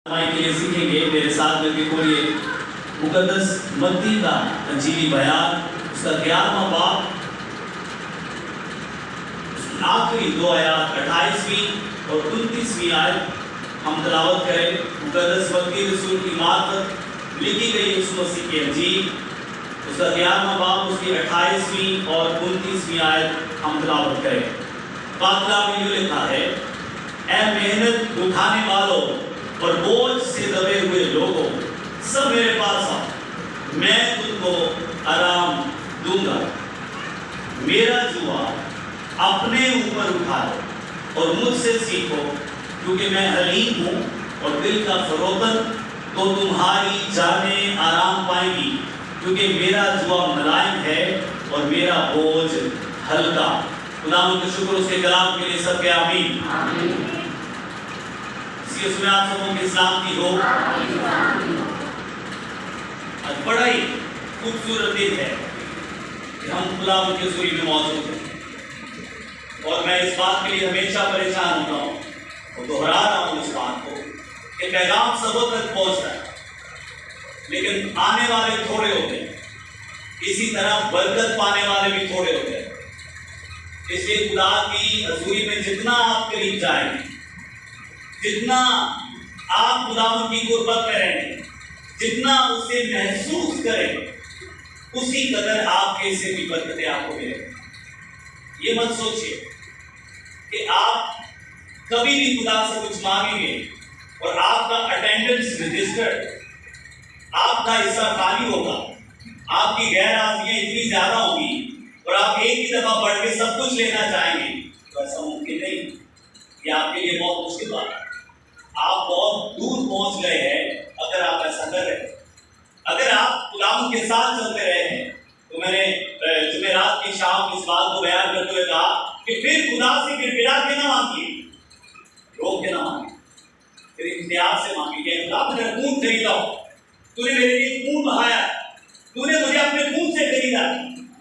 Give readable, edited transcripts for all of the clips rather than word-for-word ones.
کے لیے سیکھیں گے میرے ساتھ مل کے بولیے مقدس متی کا انجیلی بیان اس کا 11واں باب آخری 2 آیات 28ویں اور 29ویں آیت ہم تلاوت کریں۔ مقدس متی رسول کی مارفت لکھی گئی یسوع مسیح کی انجیل اس کا 11واں باب اس کی 28ویں اور 29ویں آیت ہم تلاوت کریں۔ پاک کلام میں یہ لکھا ہے، اے محنت اٹھانے والوں اور بوجھ سے دبے ہوئے لوگوں، سب میرے پاس آؤ، میں تم کو آرام دوں گا۔ میرا جوا اپنے اوپر اٹھا لو اور مجھ سے سیکھو، کیونکہ میں حلیم ہوں اور دل کا فروتن، تو تمہاری جانیں آرام پائیں گی، کیونکہ میرا جوا ملائم ہے اور میرا بوجھ ہلکا۔ خدا ان کا شکر اس کے کلام کے لیے، سب کے آمین۔ اس میں آپ سبوں کے اسلام کی ہو۔ آج بڑا ہی خوبصورت دن ہے کہ ہم خدا ان کے حضور میں موجود ہیں، اور میں اس بات کے لیے ہمیشہ پریشان ہوتا ہوں اور دہرا رہا ہوں اس بات کو کہ پیغام سبوں تک پہنچ رہا ہے، لیکن آنے والے تھوڑے ہوتے ہیں، اسی طرح برکت پانے والے بھی تھوڑے ہوتے ہیں۔ اس لیے خدا کی حضوری میں جتنا آپ قریب جائیں گے، جتنا آپ خداوند کی قربت میں رہیں گے، جتنا اسے محسوس کریں گے، اسی قدر آپ کے سے بھی برکتیں آپ کو ملیں گی۔ یہ مت سوچئے کہ آپ کبھی بھی خدا سے کچھ مانگیں گے اور آپ کا اٹینڈنس رجسٹرڈ، آپ کا حصہ خالی ہوگا، آپ کی غیر حاضریاں اتنی زیادہ ہوں گی اور آپ ایک ہی دفعہ پڑھ کے سب کچھ لینا چاہیں گے، تو ایسا ممکن نہیں۔ یہ آپ کے لیے بہت مشکل بات ہے۔ آپ بہت دور پہنچ گئے ہیں اگر آپ ایسا کر رہے ہیں۔ اگر آپ خداوند کے ساتھ چلتے رہے ہیں، تو میں نے جمعرات کی شام اس بات کو بیان کرتے ہوئے کہا کہ پھر خدا سے گڑگڑا کے نہ مانگیے، روک کے نہ مانگیے، پھر اختیار سے مانگیے کہ خدا میرا خون خریدا ہو، تو نے میرے لیے خون بہایا، تو نے مجھے اپنے خون سے خریدا،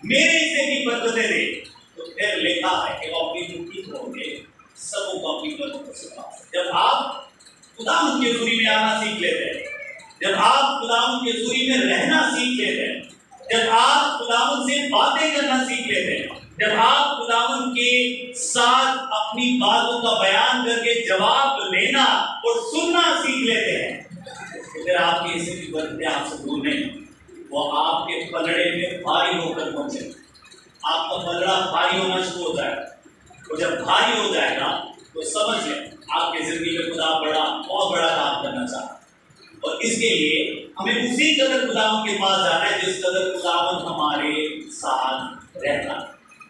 میرے سے بھی برکتیں دے۔ تو پھر لکھا ہے کہ وہ اپنی مٹھی کھول کے سبوں کو اپنی برکت سے پاس۔ جب آپ خداوند کی حضوری میں آنا سیکھ لیتے ہیں، جب آپ خداوند کی حضوری میں رہنا سیکھ لیتے ہیں، جب آپ خداوند سے باتیں کرنا سیکھ لیتے ہیں، جب آپ خداوند کے ساتھ اپنی باتوں کا بیان کر کے جواب لینا اور سننا سیکھ لیتے ہیں، تو پھر آپ کی اسے کی برکتیں آپ سے دور نہیں، وہ آپ کے پلڑے میں بھاری ہو کر پہنچے۔ آپ کا پلڑا بھاری ہونا شروع ہوتا ہے، اور جب بھاری ہو جائے گا تو سمجھ لیں آپ کی زندگی میں خدا بہت بڑا کام کرنا چاہتا ہے، اور اس کے لیے ہمیں اسی قدر خداوند کے پاس جانا ہے جس قدر خداوند ہمارے ساتھ رہتا ہے۔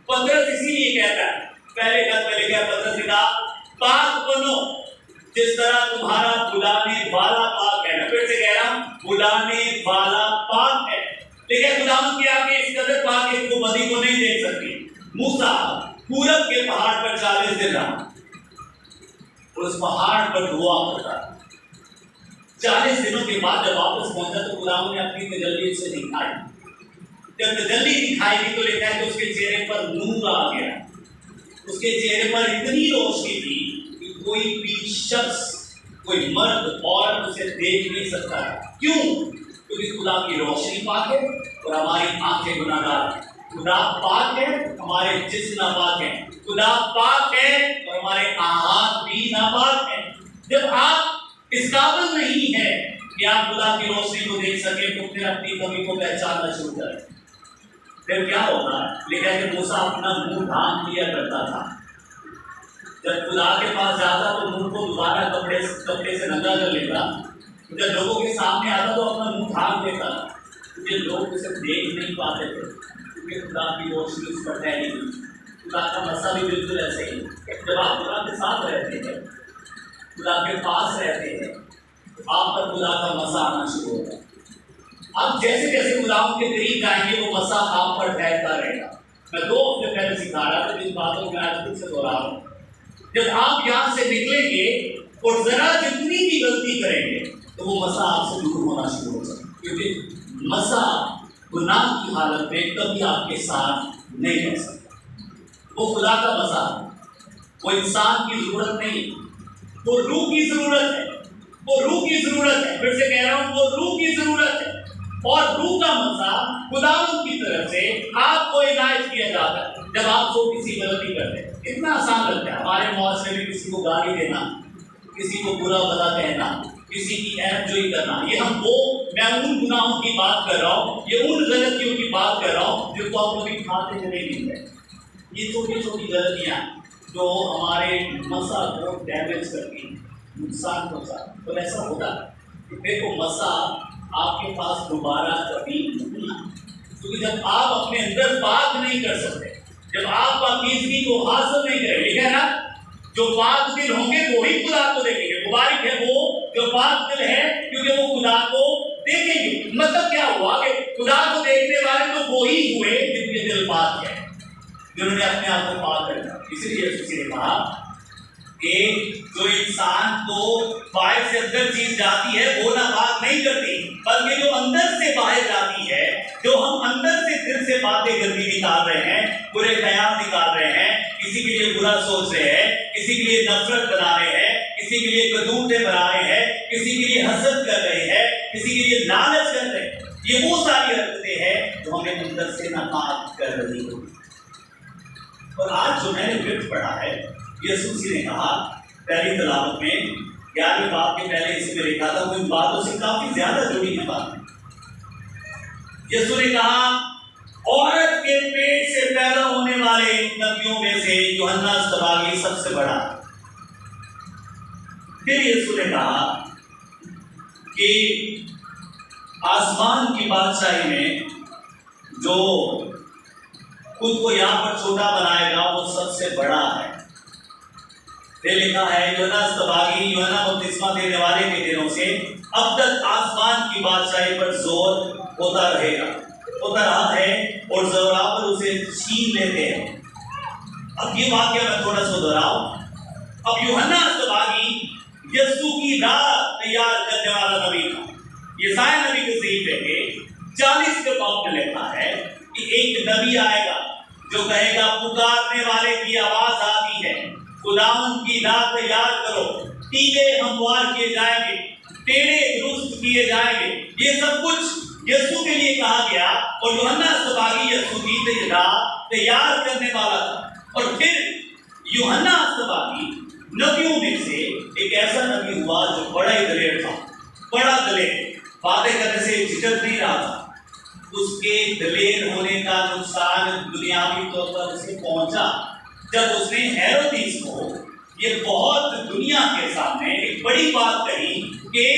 پترس اسی لیے کہتا ہے، پہلے خط میں لکھا ہے پترس نے کہا پاک بنو جس طرح تمہارا بلانے والا پاک ہے۔ میں پھر سے کہہ رہا ہوں، بلانے والا پاک ہے، لیکن خداوند کی آنکھیں اس قدر پاک ہے کہ وہ بدی کو نہیں دیکھ سکتی۔ موسیٰ پورب کے پہاڑ پر 40 دن رہا اور اس پہاڑ پر دعا کرتا، 40 دنوں کے بعد جب واپس پہنچا تو خداوند نے اپنی تجلی اسے دکھائی۔ جب تجلی دکھائی گئی تو لکھا ہے کہ اس کے چہرے پر نور آ گیا، اس کے چہرے پر اتنی روشنی تھی کہ کوئی بھی شخص، کوئی مرد عورت اسے دیکھ نہیں سکتا۔ کیوں؟ کیونکہ خدا کی روشنی پاک ہے اور ہماری آنکھیں گناہ گار ہیں۔ خدا پاک ہے، ہمارے جسم ناپاک ہیں۔ خدا پاک ہے اور ہمارے ہاتھ بھی ناپاک ہیں۔ جب آپ اس قابل نہیں ہیں کہ آپ خدا کی روشنی کو دیکھ سکیں تو پھر اپنی کمی کو پہچاننا شروع کریں۔ پھر کیا ہوگا؟ لکھا ہے کہ موسیٰ اپنا منہ ڈھانپ لیا کرتا تھا۔ جب خدا کے پاس جاتا تو منہ کو دوبارہ کپڑے سے ننگا کر لیتا، جب لوگوں کے سامنے آتا تو اپنا منہ ڈھانپ دیتا، کیونکہ لوگ اسے دیکھ نہیں پاتے تھے، کیونکہ خدا کی روشنی اس پر ٹھہری ہوئی۔ خدا کا مسئلہ بھی بالکل ایسے ہی، جب آپ خدا کے ساتھ رہتے ہیں، خدا کے پاس رہتے ہیں، تو آپ پر خدا کا مسا آنا شروع ہوتا ہے۔ آپ جیسے جیسے خدا کے قریب جائیں گے وہ مسا آپ پر ٹھہرتا رہے گا۔ میں 2 ہفتے پہلے سکھا رہا تھا، جن باتوں کو میں آج خود سے دوہرا رہا ہوں۔ جب آپ یہاں سے نکلیں گے اور ذرا جتنی بھی غلطی کریں گے تو وہ مسا آپ سے دور ہونا شروع ہو جائے گا، کیونکہ مسا گناہ کی حالت میں کبھی آپ کے ساتھ نہیں رہ سکتا۔ وہ خدا کا مسا ہے، وہ انسان کی ضرورت نہیں، وہ روح کی ضرورت ہے، وہ روح کی ضرورت ہے. پھر سے کہہ رہا ہوں وہ روح کی ضرورت ہے. اور روح کا مزہ خداوند کی طرف سے آپ کو عنایت کیا جاتا ہے جب آپ کو کسی غلطی کرتے ہیں. اتنا آسان لگتا ہے ہمارے معاشرے میں کسی کو گالی دینا, کسی کو برا بھلا کہنا, کسی کی عیب جوئی کرنا. یہ میں ان گناہوں کی بات کر رہا ہوں, یہ ان غلطیوں کی بات کر رہا ہوں جو تو آپ کبھی کھاتے ہوئے نہیں ہے. یہ چھوٹی چھوٹی غلطیاں جو ہمارے مسا کو ڈیمیج کرتی ہیں, نقصان پہنچاتی. تو ایسا ہوتا ہے کہ پھر وہ مسا آپ کے پاس دوبارہ کبھی نہیں آتا, کیونکہ جب آپ اپنے اندر پاک نہیں کر سکتے, جب آپ پاکیزگی کو حاصل نہیں کریں. ٹھیک ہے نا, جو پاک دل ہوں گے وہی خدا کو دیکھیں گے. مبارک ہے وہ جو پاک دل ہے, کیونکہ وہ خدا کو دیکھیں گے. مطلب کیا ہوا کہ خدا کو دیکھنے والے تو وہی ہوئے جن کے دل پاک ہے, جنہوں نے اپنے آپ کو پاک کر دیا. اسی لیے یسوع نے کہا کہ جو انسان کو باہر سے اندر چیز جاتی ہے وہ ناپاک نہیں کرتی, بلکہ جو اندر سے باہر جاتی ہے, جو ہم اندر سے دل سے باتیں گندی نکال رہے ہیں, برے خیال نکال رہے ہیں, کسی کے لیے برا سوچ رہے ہیں, کسی کے لیے نفرت بنا رہے ہیں, کسی کے لیے کدورتیں بنا رہے ہیں, کسی کے لیے حسد کر رہے ہیں, کسی کے لیے لالچ کر رہے ہیں, یہ وہ ساری حرکتیں ہیں جو ہمیں اندر سے ناپاک کر رہی ہو. اور آج جو میں نے وقت پڑھا ہے, یسوع نے کہا پہلی تلاوت میں 11ویں باب کے پہلے اس میں لکھا تھا, وہ ان باتوں سے کافی زیادہ جڑی ہوئی بات ہے. یسوع نے کہا عورت کے پیٹ سے پیدا ہونے والے نبیوں میں سے یوحنا اسباغی سب سے بڑا. پھر یسوع نے کہا کہ آسمان کی بادشاہی میں جو خود کو یہاں پر چھوٹا بنائے گا وہ سب سے بڑا ہے. پھر لکھا ہے یوحنا اسباغی یوحنا بپتسمہ دینے والے کے دنوں سے اب تک آسمان کی بادشاہی پر زور ہوتا رہے گا, ہوتا رہا ہے, اور زوراور اسے چھین لیتے ہیں. اب یہ واقعہ میں تھوڑا سا دہراؤں. اب یوحنا اسباغی یسوع کی راہ تیار کرنے والا نبی تھا. یسایا نبی کے صحیفے کے 40 کے باب میں لکھا ہے کہ ایک نبی آئے گا جو کہے گا پکارنے والے کی آواز آتی ہے, خداوند کی راہ تیار کرو, ٹیلے ہموار کیے جائیں گے, ٹیڑے درست کیے جائیں گے. یہ سب کچھ یسوع کے لیے کہا گیا, اور یوحنا اسباغی یسوع کی راہ تیار کرنے والا تھا. اور پھر یوحنا اسباغی نبیوں میں سے ایک ایسا نبی ہوا جو بڑا ہی دلیر تھا, بڑا دلیر, باتیں کرنے سے جھجک نہیں رہا تھا. اس کے دلیر ہونے کا نقصان دنیاوی طور پر اسے پہنچا جب اس نے ہیرودیس کو یہ بہت دنیا کے سامنے ایک بڑی بات کہی کہ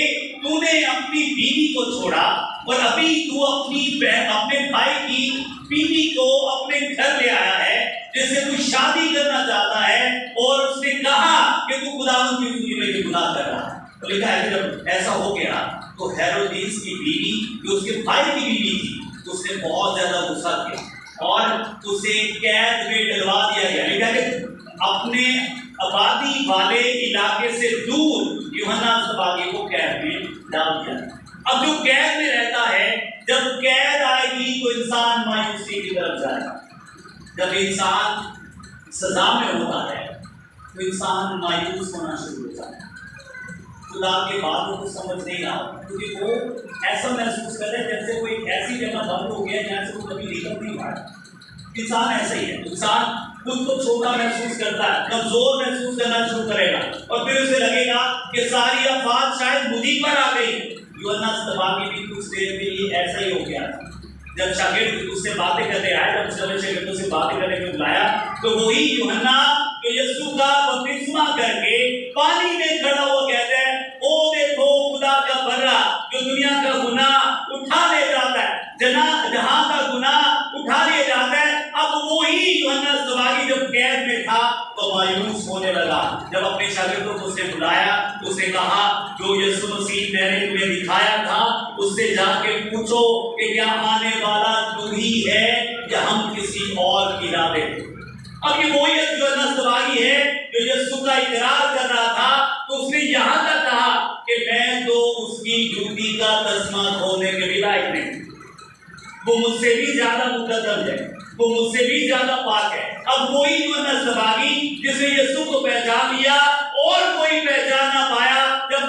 تو نے اپنی بیوی کو چھوڑا اور ابھی تو اپنے بھائی کی بیوی کو اپنے گھر لے آیا ہے جس سے تو شادی کرنا چاہتا ہے, اور اس نے کہا کہ تو خداوند کی حضوری میں بھی گناہ کر رہا ہے. تو لکھا ہے کہ جب ایسا ہو گیا تو ہیرودیس کی بیوی جو اس کے بھائی کی بیوی تھی, اس نے بہت زیادہ غصہ کیا اور اسے قید میں ڈلوا دیا گیا. لکھا ہے کہ اپنے آبادی والے علاقے سے دور یوحنا اسباغی کو قید میں ڈال دیا. اب جو قید میں رہتا ہے, جب قید آئے گی تو انسان مایوسی کی طرف جائے گا. جب انسان سزا میں ہوتا ہے تو انسان مایوس ہونا شروع ہو جاتا ہے, خدا کے باتوں کو سمجھ نہیں رہا, کیونکہ وہ ایسا محسوس کر رہے جیسے کوئی ایسی جگہ بند ہو گیا جہاں سے وہ کبھی نکل نہیں پایا. انسان ایسا ہی ہے, انسان خود کو چھوٹا محسوس کرتا ہے, کمزور محسوس کرنا شروع کرے گا, اور پھر اسے لگے گا کہ ساری افات شاید مجھ ہی پر آ گئی. یوحنا اسباغی بھی کچھ دیر کے لیے ایسا ہی ہو گیا. جب شاگرد اس سے باتیں کرتے آئے, جب اس نے شاگردوں سے باتیں کرنے کو بلایا, تو وہی یوحنا کہ یسوع کا بپتسمہ کر کے پانی میں کھڑا ہوا کہتے ہیں, او دیکھو خدا کا بندہ جو دنیا کا گناہ اٹھا لے جاتا ہے, جہاں کا گناہ اٹھا لے جاتا ہے. اب وہی یوحنا اسباغی جب قید میں تھا تو مایوس ہونے لگا. جب اپنے شاگردوں کو اس نے بلایا تو اس نے کہا جو یسوع مسیح میں نے تمہیں دکھایا تھا اس سے جا کے پوچھو کہ کیا آنے والا تو ہی ہے یا ہم کسی اور کی راہ دیں. اب یہ وہی یوحنا اسباغی ہے جو یسوع کا اقرار کر رہا تھا, تو اس نے یہاں تک کہا کہ میں تو اس کی جوتی کا تسمہ کھولنے کے بھی لائق نہیں, وہ مجھ سے بھی زیادہ مقدس ہے, وہ مجھ سے بھی زیادہ پاک ہے. اب وہی یوحنا اسباغی جس نے یسوع کو پہچان لیا اور کوئی پہچان نہ پایا, جب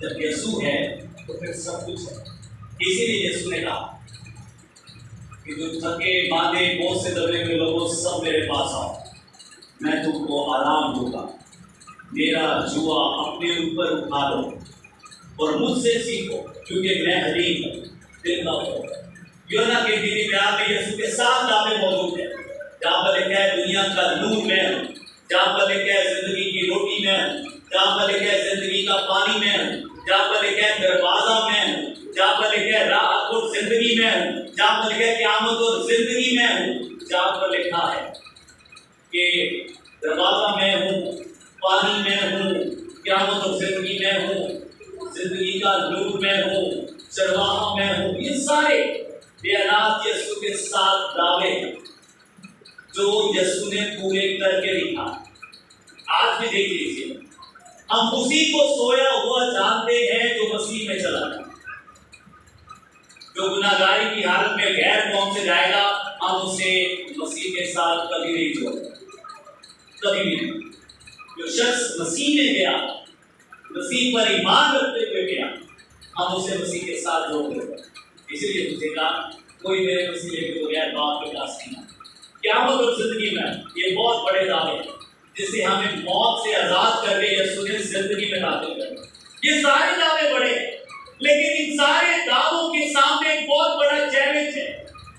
جب یسوع ہے تو پھر سب کچھ ہے. اسی لیے یسوع نے کہا کہ جو تھکے باندھے بوجھ سے دبے ہوئے لوگوں سب میرے پاس آؤ، میں تم کو آرام دوں گا. میرا جوا اپنے اوپر اٹھا لو اور مجھ سے سیکھو کیونکہ میں حلیم ہوں، دل کا ہوں. یوحنا کے انجیل میں یسوع کے 7 دعوے موجود ہیں، جہاں پر لکھا ہے دنیا کا نور میں ہوں، جہاں پر لکھا ہے زندگی کی روٹی میں ہوں، جہاں پر لکھا ہے زندگی کا پانی میں ہوں، جہاں پر لکھا ہے دروازہ میں ہوں، جہاں پر لکھا ہے راحت اور زندگی میں ہوں، جہاں پر لکھا ہے قیامت اور زندگی میں ہوں، جہاں پر لکھا ہے کہ دروازہ میں ہوں، پانی میں ہوں، قیامت اور زندگی میں ہوں، زندگی کا نور میں ہوں، چرواہا میں ہوں. یہ سارے بیانات یسوع کے 7 دعوے ہیں جو یسوع نے پورے کر کے لکھا. آج بھی دیکھ لیجیے، ہم اسی کو سویا ہوا جانتے ہیں جو مسیح میں چلا گیا. جو گناہگاری کی حالت میں غیر قوم سے جائے گا، ہم اسے مسیح کے ساتھ کبھی نہیں جوڑیں، کبھی نہیں. جو شخص مسیح میں گیا، مسیح پر ایمان رکھتے ہوئے گیا، ہم اسے مسیح کے ساتھ جوڑ دیں. اسی لیے مجھے کہا کوئی میرے وسیلے کے بغیر باپ کے پاس نہیں. قیامت اور زندگی میں یہ بہت بڑے دعوے ہیں جس سے ہمیں موت سے آزاد کر کے یسوع نے زندگی میں داخل کر. یہ سارے دعوے بڑے ہیں، لیکن ان سارے دعووں کے سامنے ایک بہت بڑا چیلنج ہے.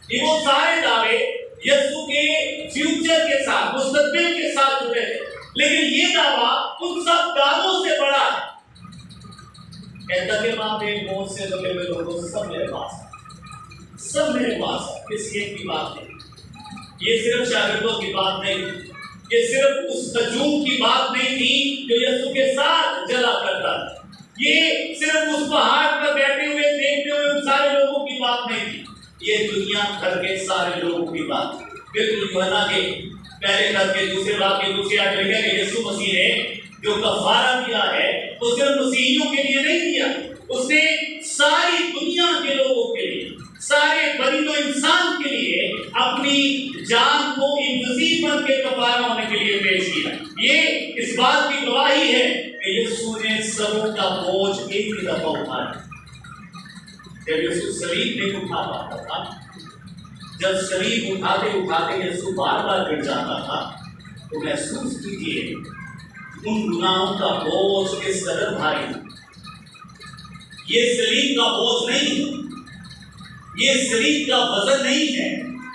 یہ وہ سارے دعوے یسوع کے فیوچر کے ساتھ، مستقبل کے ساتھ جڑے تھے، لیکن یہ دعویٰ ان سب دعووں سے بڑا ہے. کہتا کہ ماں بے موت سے دبے ہوئے لوگوں سب میرے پاس ہے، سب میرے پاس ہے. کسی ایک کی بات نہیں، یہ صرف شاگردوں کی بات نہیں، یہ صرف اس ہجوم کی بات نہیں تھی جو یسوع کے ساتھ چلا کرتا تھا. یہ صرف اس پہاڑ پر بیٹھے ہوئے دیکھتے ہوئے ان سارے لوگوں کی بات نہیں تھی، یہ دنیا بھر کے سارے لوگوں کی بات تھی. بالکل یوحنا کے پہلے خط کے 2 باب کے 2 آیت لکھا ہے کہ یسوع مسیح نے جو کفارہ دیا ہے وہ صرف مسیحیوں کے لیے نہیں دیا، اس نے ساری دنیا کے لوگوں کے لیے، سارے بنی و انسان کے لیے اپنی جان کو انتظیر بن کے کفارہ ہونے کے لیے پیش کیا. یہ اس بات کی گواہی ہے کہ یسوع نے سبوں کا بوجھ ایک ہی دفعہ اٹھایا. جب یسوع صلیب نہیں اٹھا پاتا تھا، جب صلیب اٹھاتے اٹھاتے یسوع بار بار گر جاتا تھا، تو محسوس کیجیے ان گناہوں کا بوجھ کس قدر بھاری ہے. یہ صلیب کا بوجھ نہیں ہے، یہ صلیب کا وزن نہیں ہے،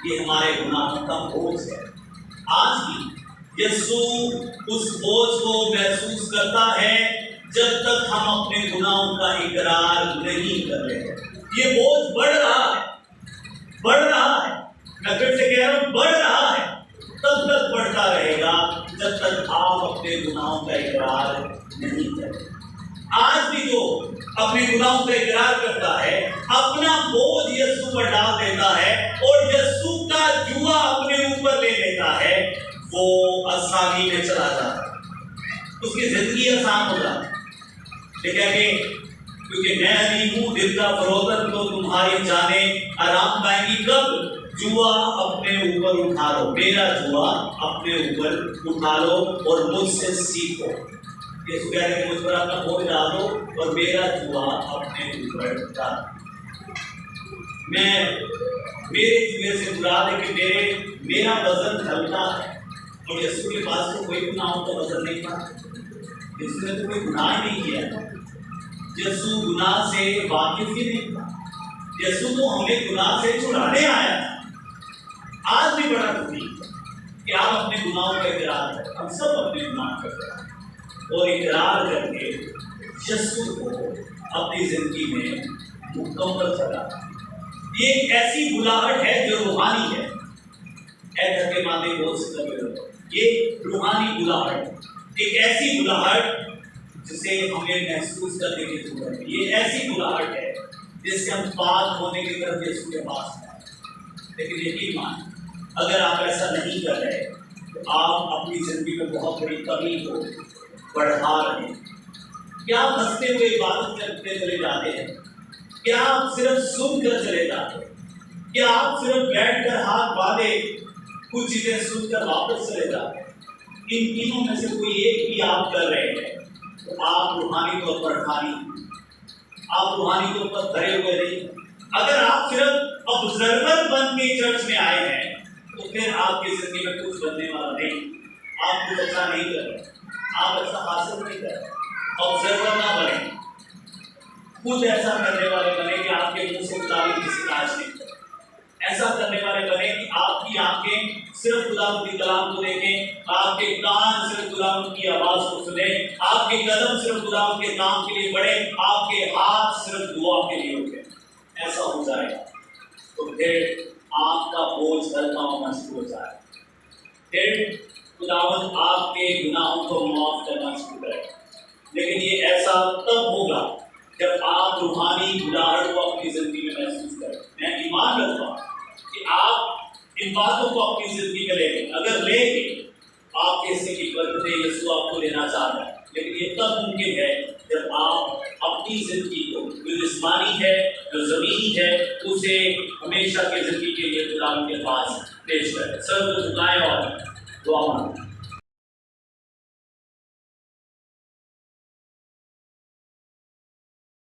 یہ ہمارے گناہوں کا بوجھ ہے. آج بھی یسوع اس بوجھ کو محسوس کرتا ہے جب تک ہم اپنے گناہوں کا اقرار نہیں کر رہے. یہ بوجھ بڑھ رہا ہے، بڑھ رہا ہے. میں پھر سے کہہ رہا ہوں، بڑھ رہا ہے. تب تک بڑھتا رہے گا جب تک آپ اپنے گناہوں کا اقرار نہیں کریں. آج بھی جو اپنے گناہوں کا اقرار کرتا ہے، اپنا بوجھ یسوع پر ڈال دیتا ہے اور یسوع کا جوا اپنے اوپر لے لیتا ہے، وہ آسانی میں چلا جاتا ہے، اس کی زندگی آسان ہو جاتی ہے. لیکن کہ کیونکہ میں علی ہوں، دل کا فروغن تو تمہاری جانیں آرام پائیں گی. کب؟ جوا اپنے اوپر اٹھا لو، میرا جوا اپنے اوپر اٹھا لو اور مجھ سے سیکھو. یسوع کہہ رہے ہیں مجھ پر اپنا بوجھ ڈال دو اور میرا جوا اپنے اوپر ڈال. میرے جوے سے مراد ہے کہ میرا وزن ہلکا ہے. اور یسوع کے پاس تو کوئی گناہوں کا وزن نہیں تھا، یسوع نے تو کوئی گناہ نہیں کیا. یسوع گناہ سے واقف ہی نہیں تھا، یسوع تو ہمیں گناہ سے چھڑانے آیا تھا. آج بھی بڑا خوشی کہ آپ اپنے گناہوں کا اقرار کریں. ہم سب اپنے گناہ کا اقرار اور اقرار کر کے یسوع کو اپنی زندگی میں مکمل کرا. یہ ایک ایسی بلاہٹ ہے جو روحانی ہے. اے دھکے ماندے بوجھ سے دبے ہوئے، یہ روحانی بلاہٹ، ایک ایسی بلاہٹ جسے ہمیں محسوس کرنے کی ضرورت ہے. یہ ایسی بلاہٹ ہے جس سے ہم پاک ہونے کی طرف یسوع کے پاس ہیں. لیکن یقین مان، اگر آپ ایسا نہیں کر رہے تو آپ اپنی زندگی میں بہت بڑی کمی کو بڑھا رہے ہیں. کیا آپ ہنستے ہوئے عبادت کرتے چلے جاتے ہیں؟ کیا آپ صرف سن کر چلے جاتے ہیں؟ کیا آپ صرف بیٹھ کر ہاتھ باندھے کچھ چیزیں سن کر واپس چلے جاتے ہیں؟ ان تینوں میں سے کوئی ایک بھی آپ کر رہے ہیں تو آپ روحانی طور پر خالی آپ روحانی طور پر بھرے ہوئے نہیں. اگر آپ صرف آبزرور بن کے چرچ میں آئے ہیں تو پھر آپ کی زندگی میں کچھ بننے والا نہیں. آپ کچھ اچھا نہیں کر رہے, آپ ایسا حاصل نہیں کر رہے. آبزرور نہ بنے, خود ایسا کرنے والے بنے کہ آپ کے منہ سے خداوند کی ستائش نہیں کرے. ایسا کرنے والے بنے کہ آپ کی آنکھیں صرف خداوند کی کلام کو دیکھیں, آپ کے کان صرف خداوند کی آواز کو سنیں, آپ کے قدم صرف خداوند کے کام کے لیے بڑھیں, آپ کے ہاتھ صرف دعا کے لیے اٹھیں. ایسا ہو جائے گا تو پھر آپ کا بوجھ ہلکا ہونا شروع ہو جائے گا. پھر خداوند آپ کے گناہوں کو معاف کرنا شروع کرے گا. لیکن یہ ایسا تب ہوگا جب آپ روحانی بڑھاپٹ کو اپنی زندگی میں محسوس کریں. میں ایمان رکھتا ہوں کہ آپ ان باتوں کو اپنی زندگی میں لیں گے. اگر لیں گے آپ کے حصے کی برکتیں یسوع آپ کو دینا چاہتا ہے. لیکن یہ تب ممکن ہے جب آپ اپنی زندگی کو جو جسمانی ہے, جو زمینی ہے, اسے ہمیشہ کی زندگی کے لیے خداوند کے پاس پیش کریں. سر کو جھکائیں اور دعا مانگیں.